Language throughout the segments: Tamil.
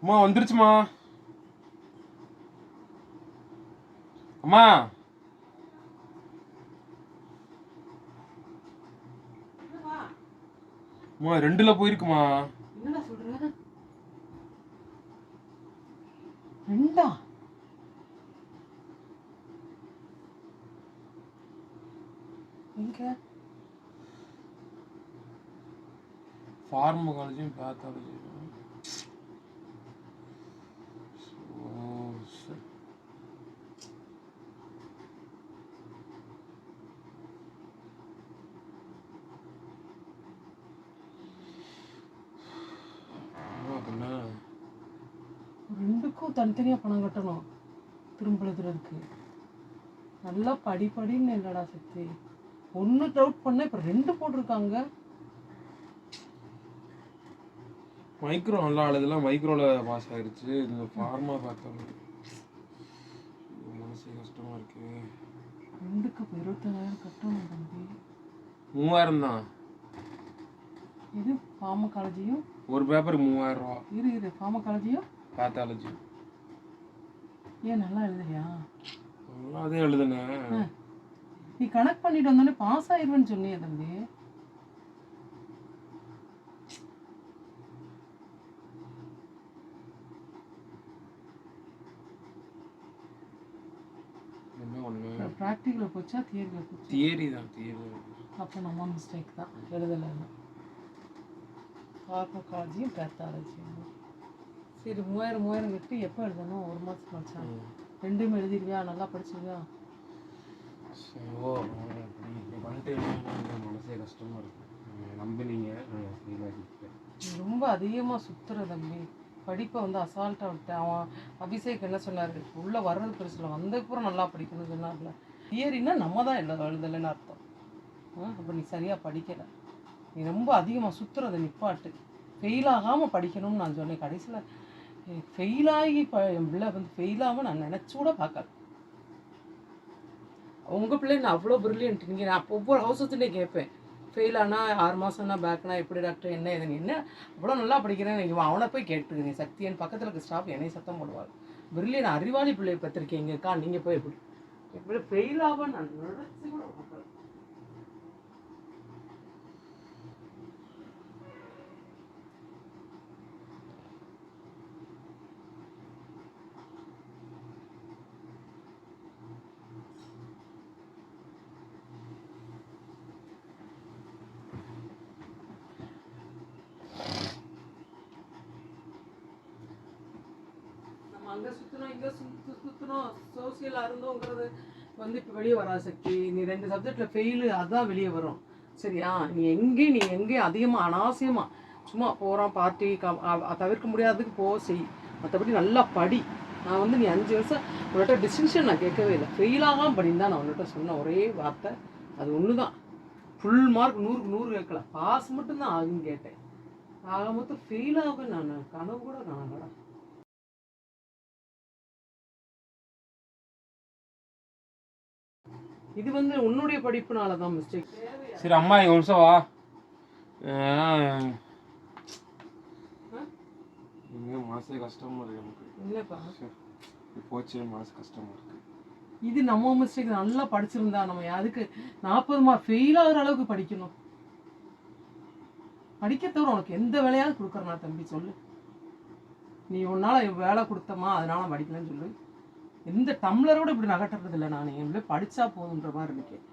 அம்மா வந்துருச்சுமா. அம்மா அம்மா 2ல போயிருக்குமா? என்னடா சொல்ற? 2ஆ? எங்க? ஃபார்மகாலஜியும் பேத்தாலஜியும். ரெண்டுக்கும் தனித்தனியா பணம் கட்டணும் திரும்ப எழுதுறதுக்கு. நல்லா படின்னு இல்லடா சக்தி. ஒன்று டவுட் பண்ண இப்போ 2 போட்டிருக்காங்க. மைக்ரோ நல்லா ஆளுதெல்லாம் மைக்ரோல பாஸ் ஆயிருச்சு. இந்த ஃபார்மா பார்த்தாலும் மனசு கஷ்டமா இருக்கு. 2க்கு 25,000 கட்டணும் தம்பி. 3000 தான். இது ஃபார்மகாலஜியும் ஒரு பேப்பருக்கு 3000 ரூபா. இரு ஃபார்மகாலஜியும் பேத்தாலஜி. ஏன் நல்லா எழுதுறியா? நல்லா அதே எழுதுனேன். நீ கனெக்ட் பண்ணிட்டு வந்தோடனே பாஸ் ஆயிடுவேன்னு சொன்னியே தம்பி. என்ன ஒண்ணு ப்ராக்டிக்கல் போச்சா தியரியில் போச்சா? தியரி தான். அப்போ நம்ம மிஸ்டேக் தான், எழுதலைன்னா. ஃபார்மகாலஜியும் பேத்தாலஜியும். சரி 3000 கட்டி எப்போ எழுதணும்? 1 மாதத்துக்கு வச்சா 2மே எழுதிடுவியா? நல்லா படிச்சிருவியா? பண்ணிட்டு மனசே கஷ்டமா இருக்கு. நம்பினீங்க ரொம்ப அதிகமாக சுற்றுற தம்பி. படிப்பை வந்து அசால்ட்டாக விட்டேன். அவன் அபிஷேக் என்ன சொன்னார்? உள்ளே வர்றது பெருசில் வந்ததுக்கப்புறம் நல்லா படிக்கணும்னு சொன்னார்ல. தியரின்னா நம்ம தான் எழுதலைன்னு அர்த்தம். அப்போ நீ சரியாக படிக்கலை. நீ ரொம்ப அதிகமாக சுற்றுறதை நிப்பாட்டு. ஃபெயில் ஆகாமல் படிக்கணும்னு நான் சொன்னேன். கடைசியில் ஃபெயிலாகி என் பிள்ளை வந்து ஃபெயிலாகாமல் நான் நினச்சி கூட பார்க்கல. உங்கள் பிள்ளை நான் அவ்வளோ பிரில்லியன்ட். நீங்கள் நான் ஒவ்வொரு ஹவுஸத்துலேயே கேட்பேன், ஃபெயில் ஆனால் 6 மாதம்னா பேக்னா எப்படி டாக்டர் என்ன ஏதுன்னு. என்ன அவ்வளோ நல்லா படிக்கிறேன். நீங்கள் அவனை போய் கேட்டுருக்கீங்க. சக்தியன் பக்கத்தில் இருக்க ஸ்டாஃப் என்னை சத்தம் போடுவார். பிரில்லியன் அறிவாளி பிள்ளையை பத்திருக்கீங்கக்கா, நீங்கள் போய் எப்படி ஃபெயில் ஆக நான் நினச்சி கூட பார்க்கல. அங்கே சுற்றணும் இங்கே சுற்றணும் சோசியலாக இருந்தோங்கிறது வந்து இப்போ வெளியே வராது சக்தி. நீ 2 சப்ஜெக்டில் ஃபெயிலு, அதுதான் வெளியே வரும். சரியா? நீ எங்கேயும் அதிகமாக அனாவசியமாக சும்மா போகிறோம் பார்ட்டி தவிர்க்க முடியாததுக்கு போக செய். மற்றபடி நல்லா படி. நான் வந்து நீ 5 வருஷம் உன்கிட்ட டிஸ்டிங்ஷன் நான் கேட்கவே இல்லை. ஃபெயிலாகாமல் படின்னு தான் நான் உன்கிட்ட சொன்ன ஒரே வார்த்தை அது ஒன்று தான். ஃபுல் மார்க் 100க்கு 100 கேட்கல, பாஸ் மட்டும்தான் ஆகுன்னு கேட்டேன். ஆக மொத்தம் ஃபெயிலாக நான் கனவு கூட காணலடா. இது வந்து உன்னுடைய படிப்புனால தான் மிஸ்டேக். சரி அம்மா ஒரு நிமிஷம் வா. மனசே கஷ்டமா இருக்கு எனக்கு. இல்லப்பா போச்சு, மனசு கஷ்டமா இருக்கு. இது நம்ம மிஸ்டேக். நல்லா படிச்சிருந்தா நம்ம அதுக்கு 40 மார்க் ஃபெயில் ஆகிற அளவுக்கு படிக்கணும். படிக்க தவிர உனக்கு எந்த வேலையாவது கொடுக்குறனா தம்பி சொல்லு. நீ உன்னால வேலை கொடுத்தமா அதனால படிக்கலன்னு சொல்லு. எந்த டம்ளரோட இப்படி நகட்டுறது இல்லை. நான் என் பிள்ளை படித்தா போதுன்ற மாதிரி இருக்கேன்.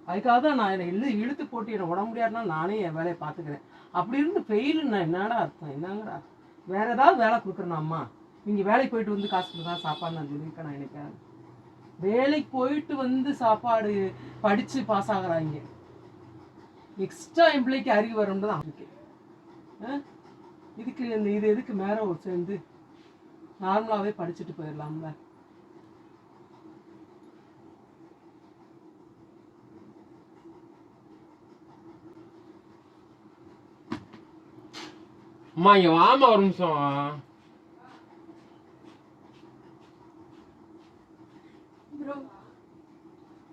அதுக்காக தான் நான் என்னை இழுத்து போட்டு என்னை உட முடியாதுன்னா நானே என் வேலையை பார்த்துக்கிறேன். அப்படி இருந்து ஃபெயிலுன்னா என்னடா அர்த்தம்? என்னங்கடா வேற ஏதாவது வேலை கொடுக்குறேனாம்மா? நீங்கள் வேலைக்கு போயிட்டு வந்து காசு கொடுத்தா சாப்பாடு நான் சொல்லியிருக்கேன். நான் நினைக்கிறேன் வேலைக்கு போயிட்டு வந்து சாப்பாடு படித்து பாஸ் ஆகுறாங்க. எக்ஸ்ட்ரா என் பிள்ளைக்கு அறிவு வரும்னு தான் இருக்கேன். இதுக்கு இது எதுக்கு மேலே சேர்ந்து நார்மலாகவே படிச்சுட்டு போயிடலாம்ல. அம்மா இங்க வாமா ஒரு நிமிஷம்.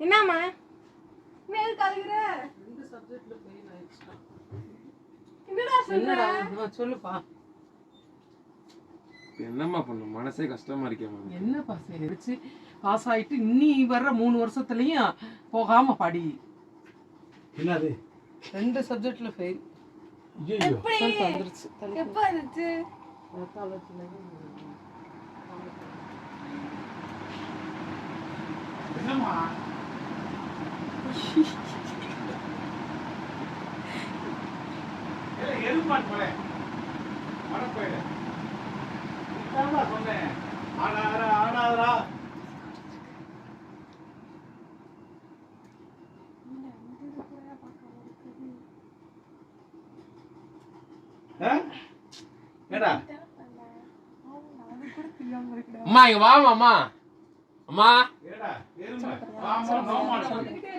என்னம்மா மேல் கலகுற? 2 சப்ஜெக்ட்ல ஃபெயில் ஆயிடுச்சு. என்னடா சொல்ற? சொல்லுப்பா. என்னம்மா பண்ண மனசே கஷ்டமா இருக்கேம்மா. என்ன பாஸ் ஆயிடுச்சு, பாஸ் ஆயிட்டு இன்னி வர்ற 3 வருஷத்துலயும் போகாம படி. என்னது 2 சப்ஜெக்ட்ல ஃபெயில். ஐயோ வந்துருச்சு. எப்ப இருந்துச்சு? என்னம்மா எருமாட் போல வர போயிடு இதான் சொன்னேன். ஆடாதரா ஏடா அம்மா இங்க வாமா அம்மா. அம்மா ஏடா எருமா வாமா நோமா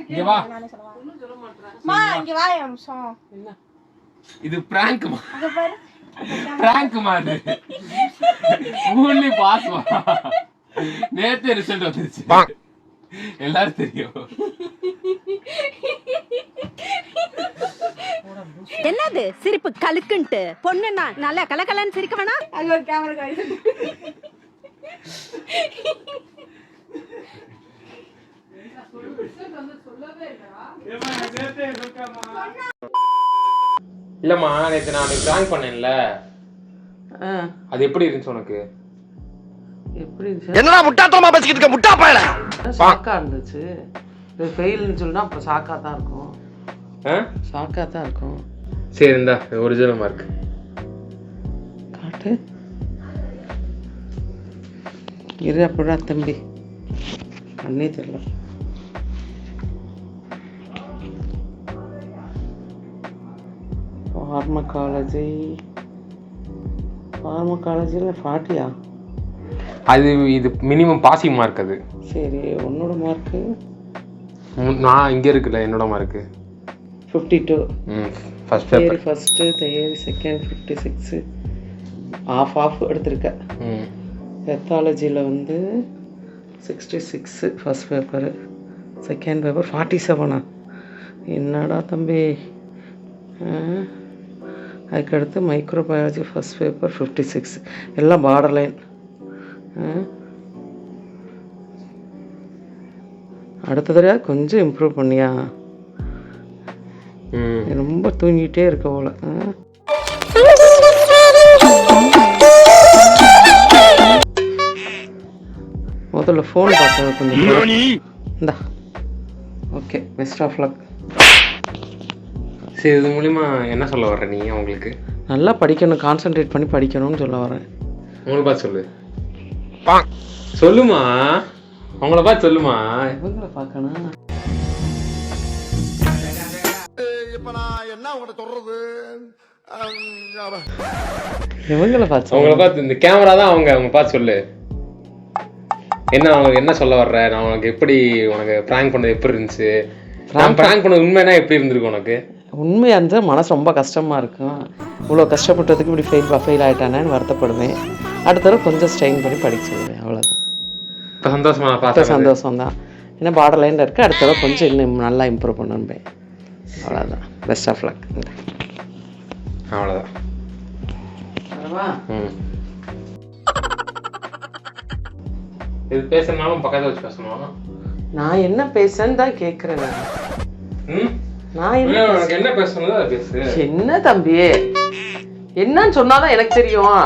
இங்க வா. அம்மா இங்க வா ஒரு நிமிஷம். என்ன இது பிராங்க்மா. அங்க பாரு. பிராங்க்மா இது. ஊன்லி பாஸ்மா. நேத்து ரிசல்ட் வந்துருச்சு. எல்லாரும் தெரியும். என்னது சிரிப்பு கலுக்குன்ட்டு பொண்ணுன்னா நல்லா கலகலன்னு சிரிக்க வேணா. அங்க ஒரு கேமரா காய்ஸ். ஏமா நேத்தே இருக்காமா இல்லம்மா நேத்து நான் பிராங்க் பண்ணேன்ல, அது எப்படி இருந்துச்சு உனக்கு? எப்படி இருந்துச்சு? என்னடா முட்டாத்தனமா பேசிக்கிட்டு இருக்க முட்டா பயல. ஷாக்கா இருந்துச்சு. இது ஃபெயில்னு சொன்னா அப்ப ஷாக்கா தான் இருக்கும். ஷாக்கா தான் இருக்கும். சரி இந்தா ஒரிஜினல் மார்க் காட்டு. இரு அப்படிடா தம்பி, கண்ணே தெரியல. ஃபார்மகாலஜியில் 40யா? அது இது மினிமம் பாசிங் மார்க். அது சரி, உன்னோட மார்க்கு? நான் இங்கே இருக்குல்ல என்னோட mark 52. First theory paper. First, theory second 56. ஆஃப் எடுத்திருக்க. பெத்தாலஜியில் வந்து 66 ஃபஸ்ட் பேப்பரு, செகண்ட் பேப்பர் 47. என்னடா தம்பி. அதுக்கடுத்து மைக்ரோபயாலஜி ஃபஸ்ட் பேப்பர் 56. எல்லாம் பார்டர் லைன். அடுத்த தடவை கொஞ்சம் இம்ப்ரூவ் பண்ணியா? ரொம்ப தூங்கிட்டே இருக்க போல. முதல்ல ஃபோன் பார்க்க கொஞ்சம் இந்தா. Okay, best of luck. சரி, இது மூலிமா என்ன சொல்ல வர்ற நீ அவங்களுக்கு? நல்லா படிக்கணும், கான்சென்ட்ரேட் பண்ணி படிக்கணும்னு சொல்ல வரேன். அவங்கள பார்த்து சொல்லு. சொல்லுமா, அவங்கள பார்த்து சொல்லுமா. இவங்கள பார்க்கணும். இப்ப நான் என்ன உங்கள்கிட்ட சொல்றது? இவங்கள பார்த்து அவங்கள பார்த்து இந்த கேமரா தான் அவங்க பார்த்து சொல்லு. என்ன அவங்க என்ன சொல்ல வர்ற? நான் உனக்கு எப்படி, உனக்கு ப்ராங்க் பண்ணது எப்படி இருந்துச்சு? நான் ப்ராங்க் பண்ணது உண்மைனா எப்படி இருந்திருக்கு உனக்கு? உண்மையாக இருந்தால் மனசு ரொம்ப கஷ்டமாக இருக்கும். இவ்வளோ கஷ்டப்பட்டதுக்கு இப்படி ஃபெயில் ஆகிட்டானேன்னு வருத்தப்படுவேன். அடுத்த தடவை கொஞ்சம் ஸ்ட்ரெயின் பண்ணி படிச்சுடுவேன், அவ்வளோதான். இப்போ சந்தோஷமா பார்த்த சந்தோஷம் தான். ஏன்னா பார்டர் லைனில் இருக்குது, அடுத்த தடவை கொஞ்சம் இன்னும் நல்லா இம்ப்ரூவ் பண்ணுவேன், அவ்வளோதான். Best of luck. அவ்வளோதான். இது பேசணும்னாலும் பக்கத்தில் வச்சு பேசணும். நான் என்ன பேசுன்னு தான் கேட்குறேன். நான் என்ன பேசணும் அதை பேசு. என்ன தம்பி, என்னன்னு சொன்னாதான் எனக்கு தெரியும்.